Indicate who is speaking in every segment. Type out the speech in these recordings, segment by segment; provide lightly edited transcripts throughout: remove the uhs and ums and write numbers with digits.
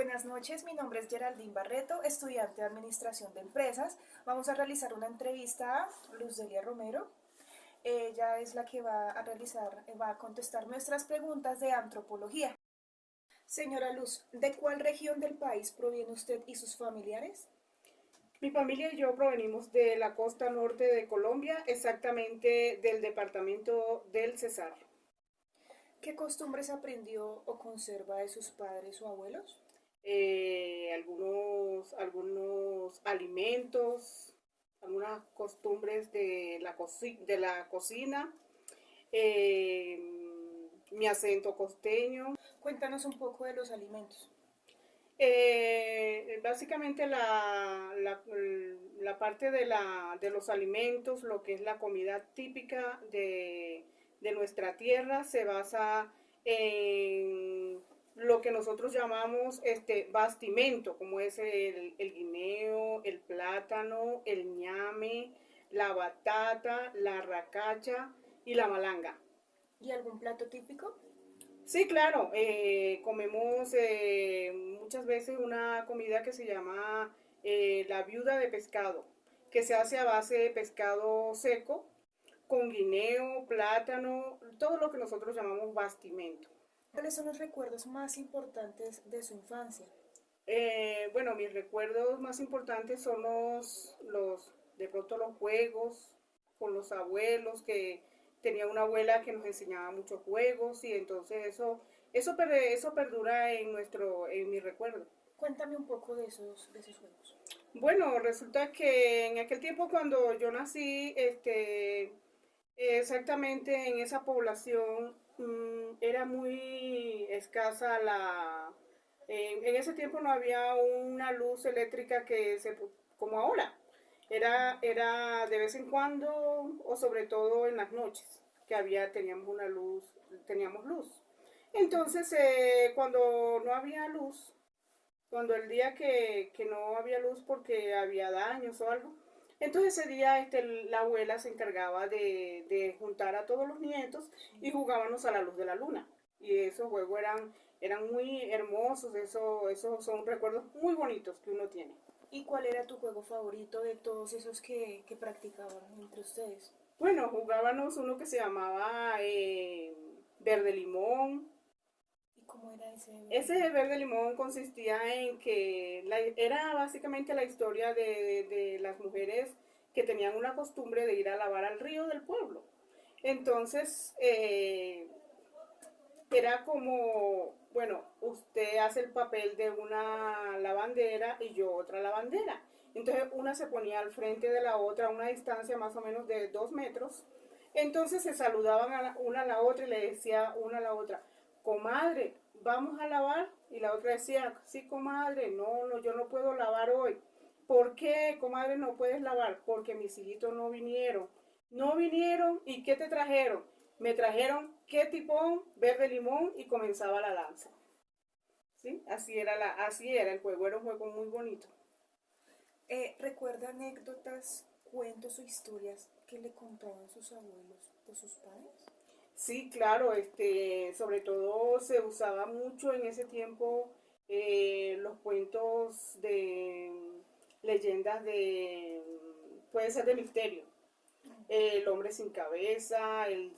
Speaker 1: Buenas noches, mi nombre es Geraldine Barreto, estudiante de Administración de Empresas. Vamos a realizar una entrevista a Luz Delia Romero. Ella es la que va a contestar nuestras preguntas de antropología. Señora Luz, ¿de cuál región del país proviene usted y sus familiares?
Speaker 2: Mi familia y yo provenimos de la costa norte de Colombia, exactamente del departamento del Cesar.
Speaker 1: ¿Qué costumbres aprendió o conserva de sus padres o abuelos?
Speaker 2: Algunos alimentos, algunas costumbres de la cocina, eh, mi acento costeño.
Speaker 1: Cuéntanos un poco de los alimentos.
Speaker 2: Básicamente la parte de los alimentos, lo que es la comida típica de nuestra tierra, se basa en lo que nosotros llamamos bastimento, como es el guineo, el plátano, el ñame, la batata, la racacha y la malanga.
Speaker 1: ¿Y algún plato típico?
Speaker 2: Sí, claro, comemos muchas veces una comida que se llama la viuda de pescado, que se hace a base de pescado seco, con guineo, plátano, todo lo que nosotros llamamos bastimento.
Speaker 1: ¿Cuáles son los recuerdos más importantes de su infancia?
Speaker 2: Bueno, mis recuerdos más importantes son de pronto los juegos con los abuelos, que tenía una abuela que nos enseñaba muchos juegos y entonces eso perdura en mi recuerdo.
Speaker 1: Cuéntame un poco de esos juegos.
Speaker 2: Bueno, resulta que en aquel tiempo cuando yo nací, exactamente en esa población era muy escasa en ese tiempo no había una luz eléctrica como ahora. Era de vez en cuando o sobre todo en las noches que teníamos luz. Entonces, cuando no había luz, cuando el día que no había luz porque había daños o algo, entonces ese día la abuela se encargaba de juntar a todos los nietos y jugábamos a la luz de la luna. Y esos juegos eran muy hermosos, esos son recuerdos muy bonitos que uno tiene.
Speaker 1: ¿Y cuál era tu juego favorito de todos esos que practicaban entre ustedes?
Speaker 2: Bueno, jugábamos uno que se llamaba verde limón.
Speaker 1: ¿Y cómo era ese?
Speaker 2: Ese verde limón consistía en que era básicamente la historia de las mujeres que tenían una costumbre de ir a lavar al río del pueblo. Entonces, era como, bueno, usted hace el papel de una lavandera y yo otra lavandera. Entonces, una se ponía al frente de la otra a una distancia más o menos de 2 metros. Entonces se saludaban una a la otra y le decía una a la otra, comadre, vamos a lavar. Y la otra decía, sí, comadre, no, yo no puedo lavar hoy. ¿Por qué, comadre, no puedes lavar? Porque mis hijitos no vinieron. No vinieron, ¿y qué te trajeron? Me trajeron qué tipón, verde limón y comenzaba la danza. ¿Sí? Así era el juego, era un juego muy bonito.
Speaker 1: ¿Recuerda anécdotas, cuentos o historias que le contaban sus abuelos o sus padres?
Speaker 2: Sí, claro, sobre todo se usaba mucho en ese tiempo los cuentos de leyendas puede ser de misterio. El hombre sin cabeza, el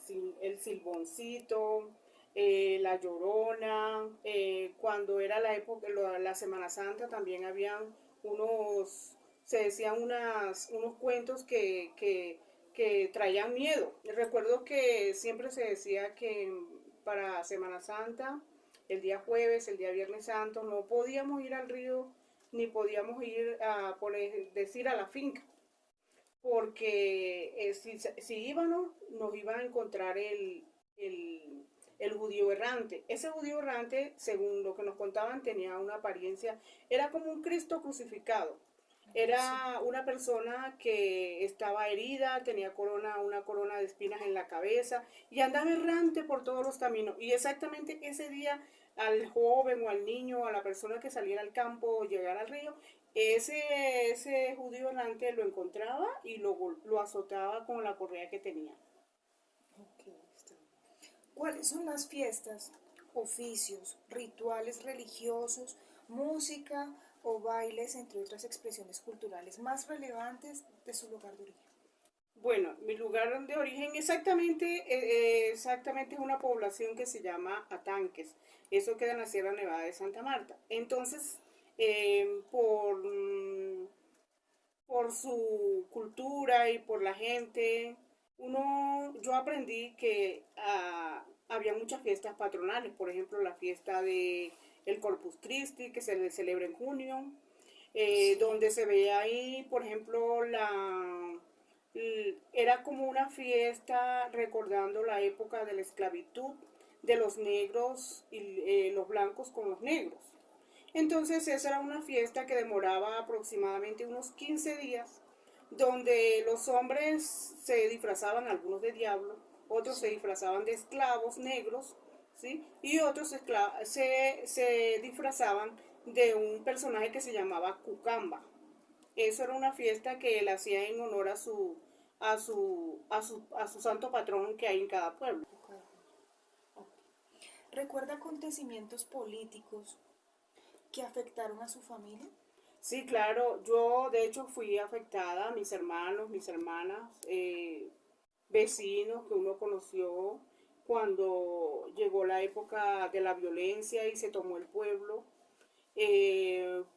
Speaker 2: silboncito, la llorona. Cuando era la época, la Semana Santa, también habían se decían unos cuentos que traían miedo. Recuerdo que siempre se decía que para Semana Santa, el día jueves, el día Viernes Santo, no podíamos ir al río ni podíamos ir decir a la finca porque si íbamos, nos iban a encontrar el judío errante. Ese judío errante, según lo que nos contaban, tenía una apariencia, era como un Cristo crucificado. Era una persona que estaba herida, tenía una corona de espinas en la cabeza y andaba errante por todos los caminos. Y exactamente ese día al joven o al niño o a la persona que saliera al campo o llegara al río, ese judío errante lo encontraba y lo azotaba con la correa que tenía.
Speaker 1: Ok, está. ¿Cuáles son las fiestas, oficios, rituales religiosos música o bailes, entre otras expresiones culturales más relevantes de su lugar de origen.
Speaker 2: Bueno, mi lugar de origen exactamente es una población que se llama Atanques. Eso queda en la Sierra Nevada de Santa Marta. Entonces, eh, por, mm, por su cultura y por la gente, yo aprendí que había muchas fiestas patronales. Por ejemplo, la fiesta de el Corpus Christi, que se celebra en junio,
Speaker 1: Sí,
Speaker 2: donde se ve ahí, por ejemplo, era como una fiesta recordando la época de la esclavitud de los negros y los blancos con los negros. Entonces esa era una fiesta que demoraba aproximadamente unos 15 días, donde los hombres se disfrazaban, algunos de diablo, otros se
Speaker 1: sí.
Speaker 2: disfrazaban de esclavos negros, ¿sí? Y otros se disfrazaban de un personaje que se llamaba Cucamba. Eso era una fiesta que él hacía en honor a su santo patrón que hay en cada pueblo.
Speaker 1: Ok. ¿Recuerda acontecimientos políticos que afectaron a su familia?
Speaker 2: Sí, claro, yo de hecho fui afectada, mis hermanos, mis hermanas, vecinos que uno conoció cuando llegó la época de la violencia y se tomó el pueblo.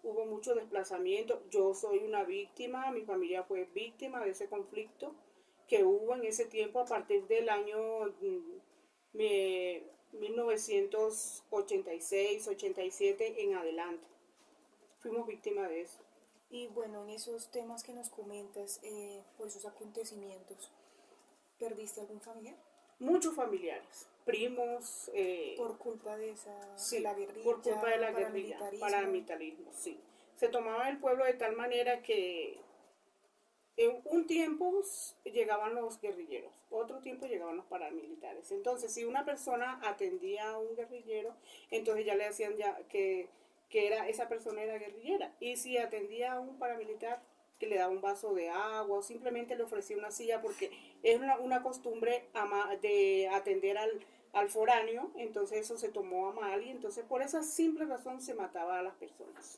Speaker 2: Hubo mucho desplazamiento. Yo soy una víctima, mi familia fue víctima de ese conflicto que hubo en ese tiempo a partir del año 1986, 87 en adelante. Fuimos víctimas de eso.
Speaker 1: Y bueno, en esos temas que nos comentas, por esos acontecimientos, ¿perdiste algún familiar?
Speaker 2: Muchos familiares, primos,
Speaker 1: Por culpa de
Speaker 2: sí,
Speaker 1: la
Speaker 2: por culpa de
Speaker 1: guerrilla,
Speaker 2: la guerrilla,
Speaker 1: paramilitarismo.
Speaker 2: paramilitarismo, sí. Se tomaba el pueblo de tal manera que en un tiempo llegaban los guerrilleros, otro tiempo llegaban los paramilitares. Entonces, si una persona atendía a un guerrillero, entonces ya le hacían esa persona era guerrillera. Y si atendía a un paramilitar, que le daba un vaso de agua o simplemente le ofrecía una silla, porque es una costumbre de atender al foráneo, entonces eso se tomó a mal y entonces por esa simple razón se mataba a las personas.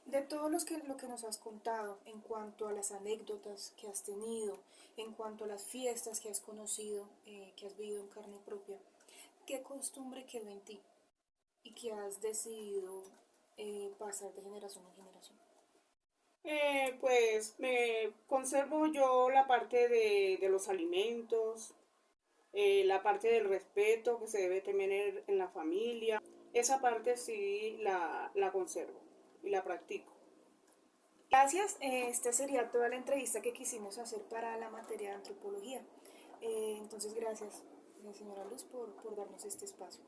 Speaker 1: De todo lo que nos has contado en cuanto a las anécdotas que has tenido, en cuanto a las fiestas que has conocido, que has vivido en carne propia, ¿qué costumbre quedó en ti y que has decidido pasar de generación en generación?
Speaker 2: Pues me conservo yo la parte de los alimentos, la parte del respeto que se debe tener en la familia. Esa parte sí la conservo y la practico.
Speaker 1: Gracias, esta sería toda la entrevista que quisimos hacer para la materia de antropología. Entonces, gracias, señora Luz, por darnos este espacio.